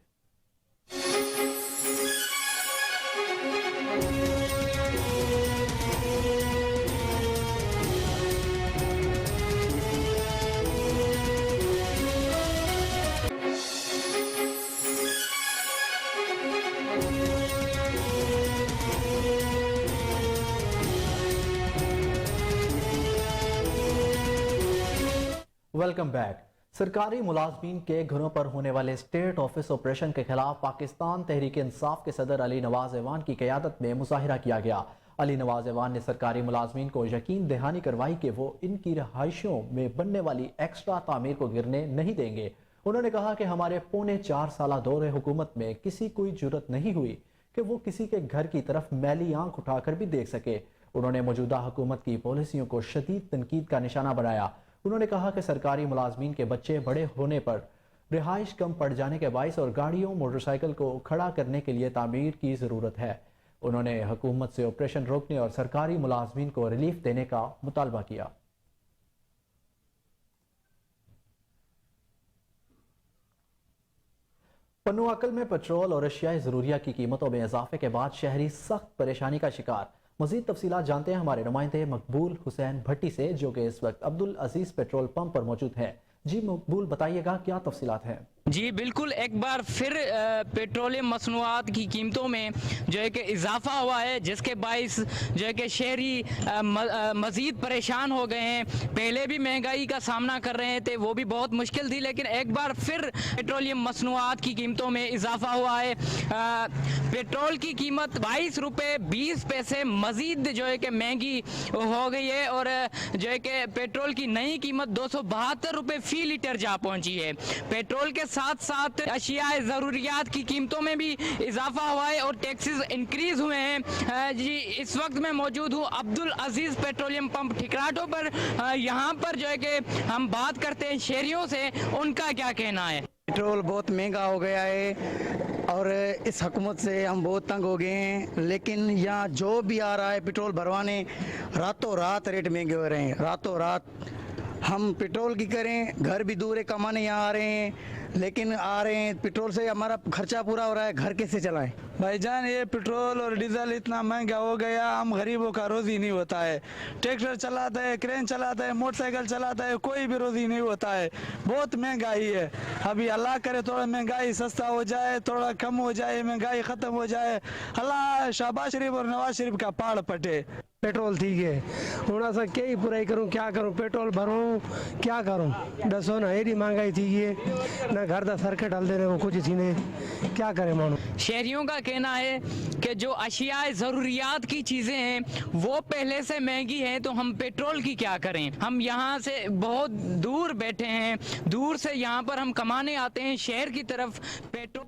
Welcome back. सरकारी मुलाजमीन के घरों पर होने वाले स्टेट ऑफिस ऑपरेशन के खिलाफ पाकिस्तान तहरीक इंसाफ के सदर अली नवाज ऐवान की क़यादत में मुजाहिरा किया गया। अली नवाज ऐवान ने सरकारी मुलाजमीन को यकीन दहानी करवाई कि वो इनकी रहायशों में बनने वाली एक्स्ट्रा तामीर को गिरने नहीं देंगे। उन्होंने कहा कि हमारे पौने 4 साल दौरे हुकूमत में किसी कोई जुर्रत नहीं हुई कि वो किसी के घर की तरफ मैली आंख उठाकर भी देख सके। उन्होंने मौजूदा हुकूमत की पॉलिसियों को शदीद तनकीद का निशाना बनाया। उन्होंने कहा कि सरकारी मुलाजमीन के बच्चे बड़े होने पर रिहाइश कम पड़ जाने के बाइस और गाड़ियों मोटरसाइकिल को खड़ा करने के लिए तामीर की ज़रूरत है। उन्होंने हुकूमत से ऑपरेशन रोकने और सरकारी मुलाजमीन को रिलीफ देने का मुतालबा किया। पन्नुआकल में पेट्रोल और अशियाए ज़रूरिया की कीमतों में इजाफे के बाद शहरी सख्त परेशानी का शिकार। मज़ीद तफसीलात जानते हैं हमारे नुमाइंदे मकबूल हुसैन भट्टी से, जो कि इस वक्त अब्दुल अजीज पेट्रोल पंप पर मौजूद है। जी मकबूल, बताइएगा क्या तफसीलात हैं? जी बिल्कुल, एक बार फिर पेट्रोलियम मसनूआत की कीमतों में जो है कि इजाफा हुआ है, जिसके बाइस जो है कि शहरी मज़ीद परेशान हो गए हैं। पहले भी महंगाई का सामना कर रहे थे, वो भी बहुत मुश्किल थी, लेकिन एक बार फिर पेट्रोलियम मसनूआत की कीमतों में इजाफा हुआ है। पेट्रोल की कीमत 22 रुपये 20 पैसे मज़ीद जो है कि महंगी हो गई है और जो है कि पेट्रोल की नई कीमत 272 रुपये फ़ी लीटर जा पहुंची है। पेट्रोल के साथ साथ अशियाए ज़रूरियात की कीमतों में भी इजाफा हुआ है और टैक्सेस इंक्रीज हुए हैं। जी इस वक्त मैं मौजूद हूँ अब्दुल अजीज पेट्रोलियम पंप ठिकराटो पर। यहाँ पर जो है कि हम बात करते हैं शहरियों से, उनका क्या कहना है। पेट्रोल बहुत महंगा हो गया है और इस हुकूमत से हम बहुत तंग हो गए हैं, लेकिन यहाँ जो भी आ रहा है पेट्रोल भरवाने, रातों रात रेट महंगे हो रहे हैं। रातों रात हम पेट्रोल की करें, घर भी दूर है, कमाने यहाँ आ रहे हैं, लेकिन आ रहे हैं पेट्रोल से हमारा खर्चा पूरा हो रहा है, घर कैसे चलाएं? भाईजान ये पेट्रोल और डीजल इतना महंगा हो गया, हम गरीबों का रोजी नहीं होता है। ट्रैक्टर चलाता है, क्रेन चलाता है, मोटरसाइकिल चलाता है, कोई भी रोजी नहीं होता है। बहुत महंगाई है। अभी अल्लाह करे थोड़ा महंगाई सस्ता हो जाए, थोड़ा कम हो जाए, महंगाई ख़त्म हो जाए। अल्लाह शहबाज शरीफ और नवाज शरीफ का पहाड़ पटे। पेट्रोल ठीक है हूँ अस कई बुराई करूँ, क्या करूँ, पेट्रोल भरूँ क्या करूँ, दसो ना एडी महंगाई थी है, ना घर का सर्किट हलते रहे, कुछ थी ने, क्या करे मानो। शहरियों का कहना है कि जो अशियाए ज़रूरियात की चीज़ें हैं वो पहले से महंगी हैं, तो हम पेट्रोल की क्या करें। हम यहाँ से बहुत दूर बैठे हैं, दूर से यहाँ पर हम कमाने आते हैं शहर की तरफ। पेट्रोल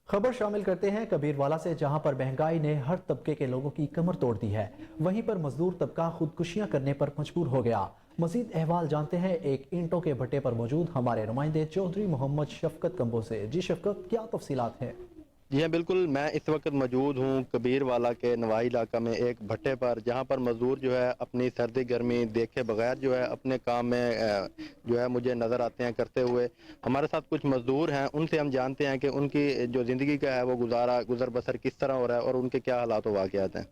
खबर शामिल करते हैं कबीरवाला से, जहां पर महंगाई ने हर तबके के लोगों की कमर तोड़ दी है। वहीं पर मजदूर तबका खुदकुशियां करने पर मजबूर हो गया। मजीद अहवाल जानते हैं एक ईंटों के भट्टे पर मौजूद हमारे नुमाइंदे चौधरी मोहम्मद शफकत कंबो से। जी शफकत, क्या तफसीलात हैं? जी हाँ बिल्कुल, मैं इस वक्त मौजूद हूँ कबीरवाला के नवाई इलाका में एक भट्टे पर, जहाँ पर मजदूर जो है अपनी सर्दी गर्मी देखे बगैर जो है अपने काम में जो है मुझे नज़र आते हैं करते हुए। हमारे साथ कुछ मजदूर हैं, उनसे हम जानते हैं कि उनकी जो ज़िंदगी का है वो गुज़र बसर किस तरह हो रहा है और उनके क्या हालात व वाक़यात हैं।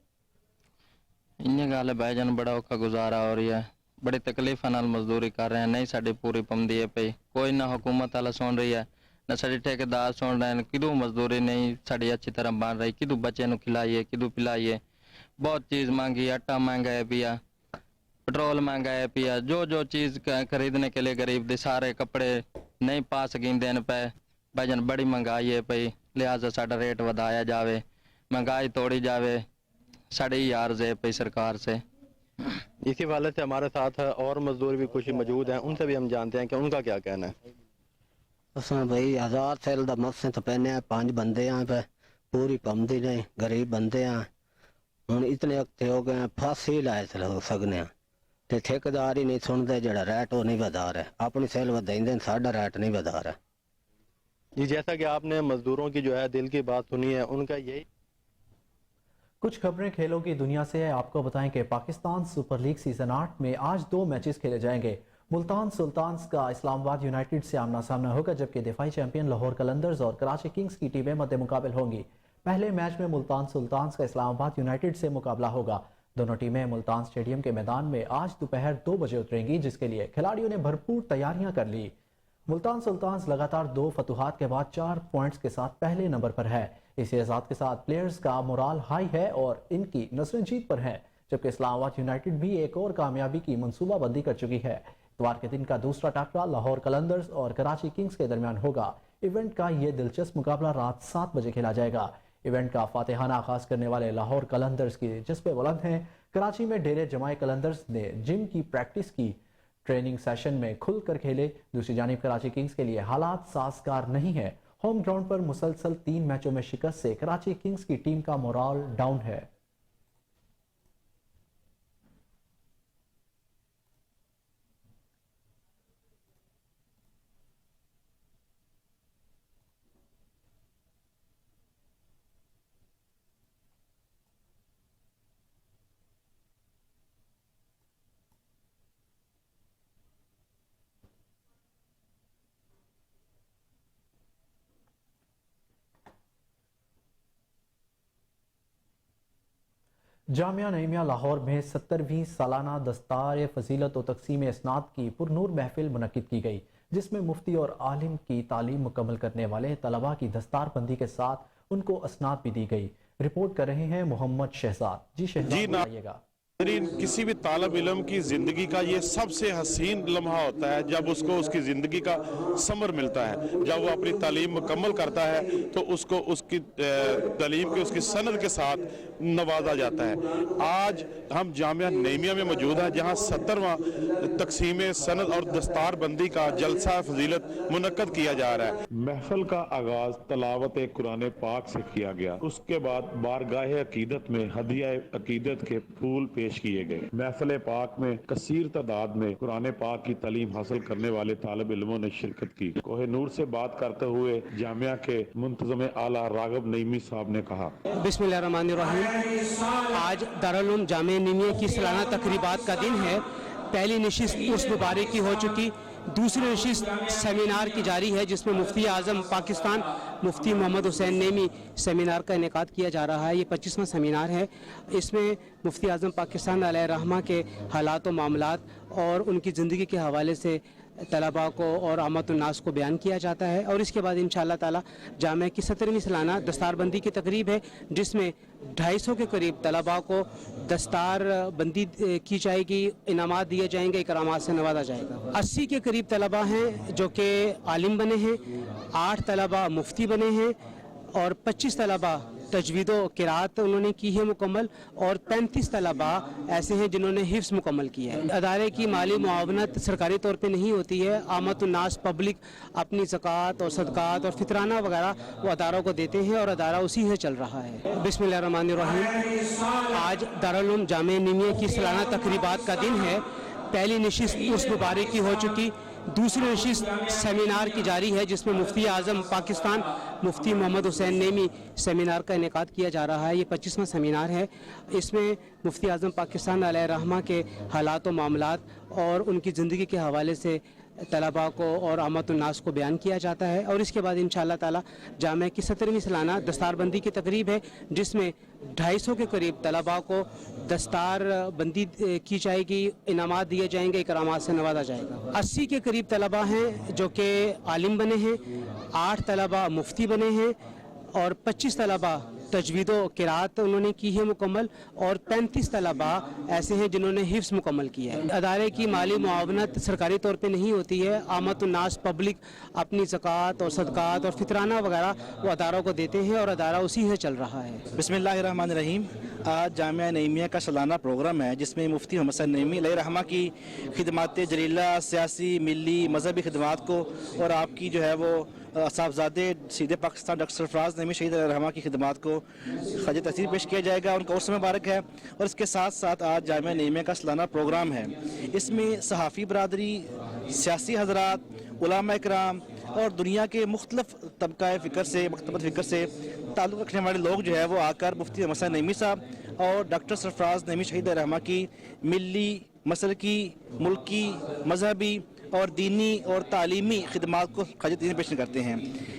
ਇੰਨੀ ਗੱਲ ਭਾਈਜਾਨ ਬੜਾ ਔਖਾ ਗੁਜ਼ਾਰਾ ਹੋ ਰਿਹਾ ਹੈ ਬੜੀ ਤਕਲੀਫਾਂ ਨਾਲ ਮਜ਼ਦੂਰੀ ਕਰ ਰਹੇ ਹਾਂ ਨਹੀਂ ਸਾਡੀ ਪੂਰੀ ਪੰਦੀ ਹੈ ਪਈ ਕੋਈ ਨਾ ਹੁਕੂਮਤ ਵਾਲਾ ਸੁਣ ਰਹੀ ਹੈ ਨਾ ਸਾਡੇ ਠੇਕੇਦਾਰ ਸੁਣ ਰਹੇ ਨੇ ਕਿਦੋਂ ਮਜ਼ਦੂਰੀ ਨਹੀਂ ਸਾਡੀ ਅੱਛੀ ਤਰ੍ਹਾਂ ਬਣ ਰਹੀ ਕਿਦੋਂ ਬੱਚੇ ਨੂੰ ਖਿਲਾਈਏ ਕਿਦੋਂ ਪਿਲਾਈਏ ਬਹੁਤ ਚੀਜ਼ मांगी आटा महंगा है पिया पेट्रोल महंगा है पिया जो चीज़ खरीदने के लिए गरीब दे सारे कपड़े नहीं पा सकेंदे न पे भाईजान बड़ी महंगाई है पई लिहाजा साडा रेट वधाया जावे महंगाई तोड़ी जावे साड़ी अर्ज है पई सरकार से। इसी वाले से हमारे साथ और मजदूर भी कुछ मौजूद हैं उनसे भी हम जानते हैं कि उनका क्या कहना है। असां भाई 1000 सैल दा मस्से तो पहने 5 बंदे हैं पे पूरी पमदी नहीं गरीब बंदे हैं ਹੁਣ ਇਤਨੇ ਅਕਤੇ ਹੋ ਗਏ ਫਾਸੀ ਲਾਇ ਸਕਨੇ ਆ ਤੇ ਠੇਕੇਦਾਰ ਹੀ ਨਹੀਂ ਸੁਣਦੇ ਜਿਹੜਾ ਰੇਟ ਉਹ नहीं ਵਧਾ ਰਿਹਾ अपनी सेल ਵਧਾइंदे साडा रेट नहीं ਵਧਾ रहा। जी जैसा कि आपने मजदूरों की जो है दिल की बात सुनी है उनका यही। कुछ खबरें खेलों की दुनिया से है। आपको बताएं कि पाकिस्तान सुपर लीग सीजन 8 में आज 2 मैचेस खेले जाएंगे। मुल्तान सुल्तान्स का इस्लामाबाद यूनाइटेड से आमना सामना होगा जबकि दिफाई चैंपियन लाहौर कलंदर्स और कराची किंग्स की टीमें मद्दे मुकाबिल होंगी। पहले मैच में मुल्तान सुल्तान्स का इस्लामाबाद यूनाइटेड से मुकाबला होगा। दोनों टीमें मुल्तान स्टेडियम के मैदान में आज दोपहर 2 बजे उतरेंगी जिसके लिए खिलाड़ियों ने भरपूर तैयारियां कर ली। मुल्तान सुल्तान्स लगातार 2 फतुहात के बाद 4 पॉइंट्स के साथ पहले नंबर पर है। इस एजाज के साथ प्लेयर्स का मोराल हाई है और इनकी नस्रें जीत पर हैं जबकि इस्लामाबाद यूनाइटेड भी एक और कामयाबी की मंसूबाबंदी कर चुकी है। इतवार के दिन का दूसरा टकरा लाहौर कलंदर्स और कराची किंग्स के दरमियान होगा। इवेंट का ये दिलचस्प मुकाबला रात 7 बजे खेला जाएगा। इवेंट का फातेहाना आगाज करने वाले लाहौर कलंदर्स की जज्बे बुलंद हैं। कराची में डेरे जमाए कलंदर्स ने जिम की प्रैक्टिस की ट्रेनिंग सेशन में खुलकर खेले। दूसरी जानिब कराची किंग्स के लिए हालात साजगार नहीं है। होम ग्राउंड पर मुसलसल 3 मैचों में शिकस्त से कराची किंग्स की टीम का मोराल डाउन है। जामिया नईमिया लाहौर में 70वीं सालाना दस्तार फजीलत और तकसीम इसनाद की पुरनूर महफिल मुनक्किद की गई जिसमें मुफ्ती और आलिम की तालीम मुकम्मल करने वाले तलबा की दस्तार बंदी के साथ उनको असनाद भी दी गई। रिपोर्ट कर रहे हैं मोहम्मद शहजाद। जी शहजाद बताइएगा। किसी भी तालब इल्म की ज़िंदगी का ये सबसे हसीन लम्हा होता है जब उसको उसकी ज़िंदगी का समर मिलता है। जब वो अपनी तालीम मुकम्मल करता है तो उसको उसकी तालीम की उसकी सनद के साथ नवाजा जाता है। आज हम जामिया नईमिया में मौजूद हैं जहाँ 70वां तकसीम सनद और दस्तार बंदी का जलसा फजीलत मुनक्कद किया जा रहा है। महफिल का आगाज तलावत कुरान पाक से किया गया। उसके बाद बारगाह अकीदत में हदिया अकीदत के फूल पेश किए गए। महफिल पाक में कसीर तादाद में कुरान पाक की तालीम हासिल करने वाले तालिब इल्मों ने शिरकत की। कोहे नूर से बात करते हुए जामिया के मुंतज़म आला राग़ब नईमी साहब ने कहा, बिस्मिल्लाहिर्रहमानिर्रहीम। आज दारुल उलूम जामिया नईमिया की सालाना तकरीबात का दिन है। पहली नशिस्त उर्स मुबारक की हो चुकी, दूसरी नशिस्त सेमिनार की जारी है जिसमें मुफ्ती आज़म पाकिस्तान मुफ्ती मोहम्मद हुसैन नेमी सेमिनार का इनेकाद किया जा रहा है। ये 25वां सेमिनार है। इसमें मुफ्ती आज़म पाकिस्तान अलैहि रहमा के हालात व मामलात और उनकी ज़िंदगी के हवाले से तलबा को और आमतुन्नास को बयान किया जाता है और इसके बाद इंशाअल्लाह ताला जामिया की 70वीं सालाना दस्तारबंदी की तकरीब है जिसमें 250 के करीब तलबा को दस्तार बंदी की जाएगी, इनामात दिए जाएंगे, इकरामात से नवाजा जाएगा। 80 के करीब तलबा हैं जो कि आलिम बने हैं, 8 तलबा मुफ्ती बने हैं और 25 तलबा तजवीद व किरात उन्होंने की है मुकम्मल और 35 तलबा ऐसे हैं जिन्होंने हिफ्स मुकम्मल किया है। अदारे की माली मुआवनत सरकारी तौर पे नहीं होती है। आमतुन्नास पब्लिक अपनी ज़कात और सदकात और फितराना वगैरह वो अदारों को देते हैं और अदारा उसी से चल रहा है। बिस्मिल्लाहिर्रहमानिर्रहीम। आज दारुल उलूम जामिया नईमिया की सालाना तकरीबात का दिन है। पहली नशिस्त उर्स मुबारक की हो चुकी, दूसरी नशिस्त सेमिनार की जारी है जिसमें मुफ्ती आज़म पाकिस्तान मुफ्ती मोहम्मद हुसैन नेमी सेमिनार का इनेकाद किया जा रहा है। ये 25वां सेमिनार है। इसमें मुफ्ती आज़म पाकिस्तान अलैहि रहमा के हालात व मामलात और उनकी ज़िंदगी के हवाले से तलबा को और आमतुन्नास को बयान किया जाता है और इसके बाद इंशाअल्लाह ताला जामिया की 17वीं सालाना दस्तारबंदी की तकरीब है, जिसमें 250 के करीब तलबा को दस्तार बंदी की जाएगी, इनामात दिए जाएंगे, इकरामात से नवाजा जाएगा। 80 के करीब तलबा हैं जो कि आलिम बने हैं, 8 तलबा मुफ्ती बने हैं और 25 तलबा तजवीद व किरात उन्होंने की है मुकम्मल और 35 तलबा ऐसे हैं जिन्होंने हिफ्स मुकम्मल किया है। अदारे की माली मुआवनत सरकारी तौर पे नहीं होती है, आमतुन्नास पब्लिक अपनी ज़कात और सदक़ात और फितराना वगैरह वो अदारों को देते हैं और अदारा उसी से चल रहा है। बिस्मिल्लाहिर्रहमानिर्रहीम। आज जामिया नईमिया का सालाना प्रोग्राम है जिसमें मुफ्ती मोहम्मद हसन नईमी अलैहिर्रहमा की खिदमात जलीला, सियासी, मिली, मजहबी खिदमात को और आपकी जो है वो साहबजादे सीधे पाकिस्तान डॉक्टर सरफराज नईमी शहीद अलैहिर्रहमा की खिदमात को ख़ाज तहसीर पेश किया जाएगा, उनका उर्स मुबारक है। और इसके साथ साथ आज जामिया नईमिया का सालाना प्रोग्राम है, इसमें सहाफ़ी बरादरी, सियासी हज़रात, उलमा इकराम और दुनिया के मुख्तलिफ तबका फ़िक्र से मकतबत फ़िक्र से ताल्लुक़ रखने वाले लोग जो है वो आकर मुफ्ती मोहम्मद हसन नईमी साहब और डॉक्टर सरफराज नईमी शहीद अलैहिर्रहमा की मिली, मसलकी, मुल्की, मजहबी और दीनी और तालीमी खिदमात को ख़ाज पेश करते हैं।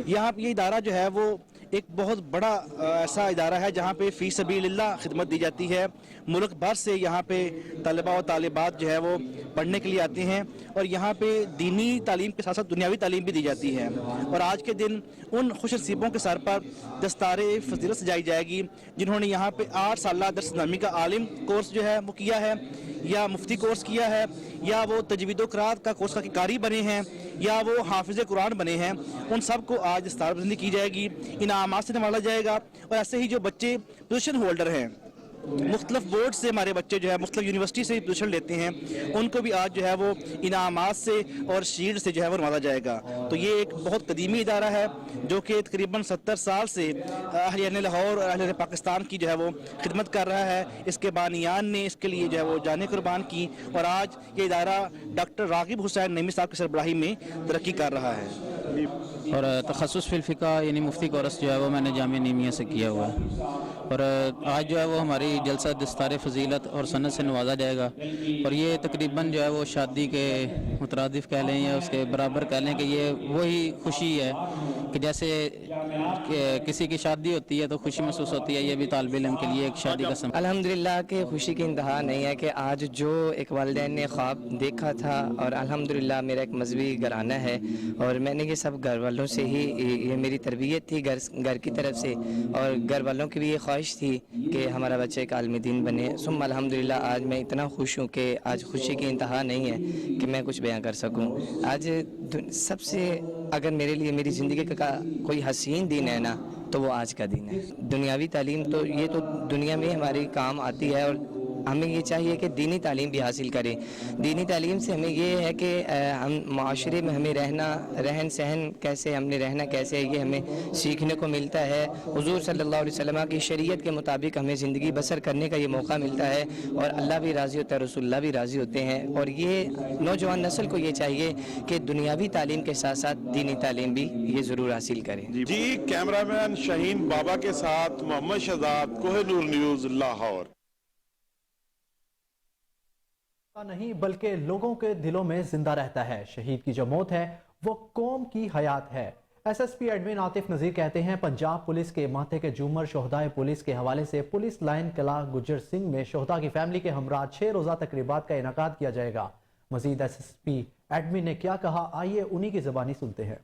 यहाँ ये इदारा जो है वो एक बहुत बड़ा ऐसा इदारा है जहाँ पे फ़ी सबीलिल्लाह खिदमत दी जाती है। मुल्क भर से यहाँ पे तलबा और तालिबात जो है वो पढ़ने के लिए आते हैं और यहाँ पे दीनी तालीम के साथ साथ दुनियावी तालीम भी दी जाती है। और आज के दिन उन खुशनसीबों के सर पर दस्तार फजीलत सजाई जाएगी जिन्होंने यहाँ पे 8 साला दर्स नामी का आलिम कोर्स जो है वो किया है, या मुफ्ती कोर्स किया है, या वो तजवीद क़िरात का कोर्स का कारी बने हैं, या वो हाफिज़ कुरान बने हैं। उन सब को आज दस्तारबंदी की जाएगी, इनामात से नवाजा जाएगा। और ऐसे ही जो बच्चे पोजीशन होल्डर हैं, मुख्तलिफ बोर्ड से हमारे बच्चे जो है मुख्तलिफ यूनिवर्सिटी से पोजीशन लेते हैं, उनको भी आज जो है वो इनामात से और शील्ड से जो है वो नवाजा जाएगा। तो ये एक बहुत कदीमी इदारा है जो कि तकरीबन 70 साल से अहले लाहौर और अहले पाकिस्तान की जो है वो खिदमत कर रहा है। इसके बानियान ने इसके लिए जो है वो जाने कुर्बान की और आज ये इदारा डॉक्टर रागिब हुसैन नईमी साहब की सरबराही में तरक्की कर रहा है। और तखस्सुस फिल फ़िक़्ह यानी मुफ्ती कोर्स जो है वो मैंने जामिया नईमिया से किया हुआ है और आज जो है वो हमारी जलसा दस्तार फजीलत और सनत से नवाजा जाएगा। और ये तकरीबन जो है वो शादी के मुतरादिफ कह लें या उसके बराबर कह लें कि ये वही खुशी है कि जैसे किसी की शादी होती है तो खुशी महसूस होती है, ये भी तालिब इल्म के लिए एक शादी का समय। अल्हम्दुलिल्लाह के खुशी की इंतहा नहीं है कि आज जो एक वालिदैन ने ख्वाब देखा था और अल्हम्दुलिल्लाह मेरा एक मजहबी घराना है और मैंने ये सब घर वालों से ही, ये मेरी तरबियत थी घर की तरफ से और घर वालों की भी ये ख्वाहिश थी कि हमारा बच्चा एक आलिम दीन बने। सुम्मा अल्हम्दुलिल्लाह आज मैं इतना खुश हूँ कि आज खुशी की इंतहा नहीं है कि मैं कुछ बयां कर सकूँ। आज सबसे अगर मेरे लिए मेरी ज़िंदगी का कोई हसीन दिन है ना तो वो आज का दिन है। दुनियावी तालीम तो ये तो दुनिया में हमारी काम आती है और हमें ये चाहिए कि दीनी तालीम भी हासिल करें। दीनी तालीम से हमें ये है कि हम माशरे में हमें रहना, रहन सहन कैसे, हमने रहना कैसे, ये हमें सीखने को मिलता है। हुजूर सल्लल्लाहु अलैहि वसल्लम की शरीयत के मुताबिक हमें ज़िंदगी बसर करने का ये मौका मिलता है और अल्लाह भी राज़ी होता है, रसूलुल्लाह भी राज़ी होते हैं। और ये नौजवान नस्ल को ये चाहिए कि दुनियावी तालीम के साथ साथ दीनी तालीम भी ये ज़रूर हासिल करें। जी कैमरामैन शाहीन बाबा के साथ मोहम्मद शहजाद, कोहिनूर न्यूज़, लाहौर। नहीं बल्कि लोगों के दिलों में जिंदा रहता है। शहीद की जो मौत है वो कौम की हयात है। एसएसपी एडमिन आतिफ नजीर कहते हैं पंजाब पुलिस के माथे के झूमर शोहदाए पुलिस के हवाले से पुलिस लाइन कला गुज्जर सिंह में शोहदा की फैमिली के हमरा 6 रोजा तकरीबात का इनाकाद किया जाएगा। मजीद एसएसपी एडमिन ने क्या कहा, आइए उन्हीं की जुबानी सुनते हैं।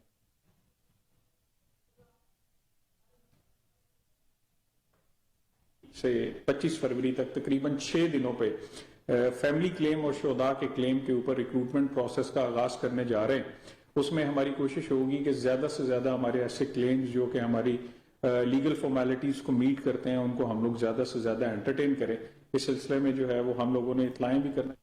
से 25 फरवरी तक तकरीबन 6 दिनों पे फैमिली क्लेम और शोहदा के क्लेम के ऊपर रिक्रूटमेंट प्रोसेस का आगाज करने जा रहे हैं। उसमें हमारी कोशिश होगी कि ज्यादा से ज्यादा हमारे ऐसे क्लेम्स जो कि हमारी लीगल फॉर्मेलिटीज को मीट करते हैं उनको हम लोग ज्यादा से ज्यादा एंटरटेन करें। इस सिलसिले में जो है वो हम लोगों ने इतलाएं भी करना।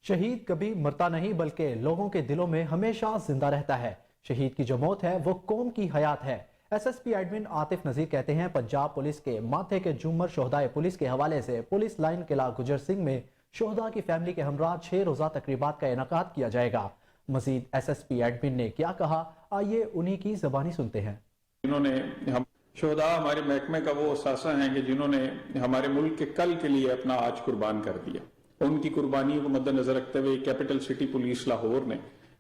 शहीद कभी मरता नहीं बल्कि लोगों के दिलों में हमेशा जिंदा रहता है। शहीद की जो मौत है वो कौम की हयात है। एसएसपी एडमिन आतिफ नजीर कहते हैं पंजाब पुलिस के माथे के झूमर शोहदाए पुलिस के हवाले से पुलिस लाइन किला गुज्जर सिंह में शोहदा की फैमिली के हमरा 6 रोजा तकरीबात का इनाकाद किया जाएगा। मजीद एसएसपी एडमिन ने क्या कहा, आइए उन्हीं की ज़बानी सुनते हैं। जिन्होंने हम शोहदा हमारे महकमे का वो असासा हैं कि जिन्होंने हमारे मुल्क के कल के लिए अपना आज कुर्बान कर दिया। उनकी कुर्बानियों को मद्देनजर रखते हुए कैपिटल सिटी पुलिस लाहौर ने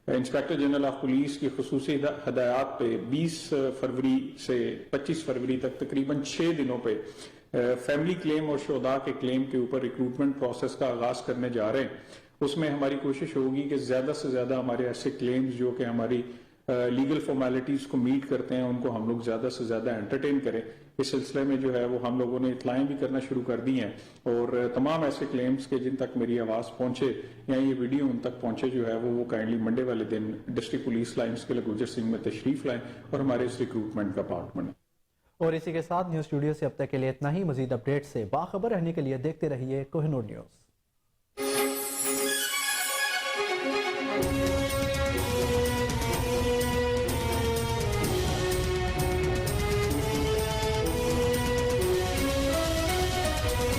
इंस्पेक्टर जनरल ऑफ पुलिस की खुसूसी हदायत पे 20 फरवरी से 25 फरवरी तक तकरीबन 6 दिनों पे फैमिली क्लेम और शोदा के क्लेम के ऊपर रिक्रूटमेंट प्रोसेस का आगाज करने जा रहे हैं। उसमें हमारी कोशिश होगी कि ज्यादा से ज्यादा हमारे ऐसे क्लेम्स जो कि हमारी लीगल फॉर्मेलिटीज को मीट करते हैं उनको हम लोग ज्यादा से ज्यादा एंटरटेन करें। इस सिलसिले में जो है वो हम लोगों ने इतलाएं भी करना शुरू कर दी हैं और तमाम ऐसे क्लेम्स के जिन तक मेरी आवाज़ पहुंचे या ये वीडियो उन तक पहुंचे जो है वो काइंडली मंडे वाले दिन डिस्ट्रिक्ट पुलिस लाइन्स के गुर्जर सिंह में तशरीफ लाएं और हमारे इस रिक्रूटमेंट का पार्ट बने। और इसी के साथ न्यूज़ स्टूडियो से अब तक के लिए इतना ही। मजीद अपडेट से बाखबर रहने के लिए देखते रहिए कोहिनूर न्यूज़।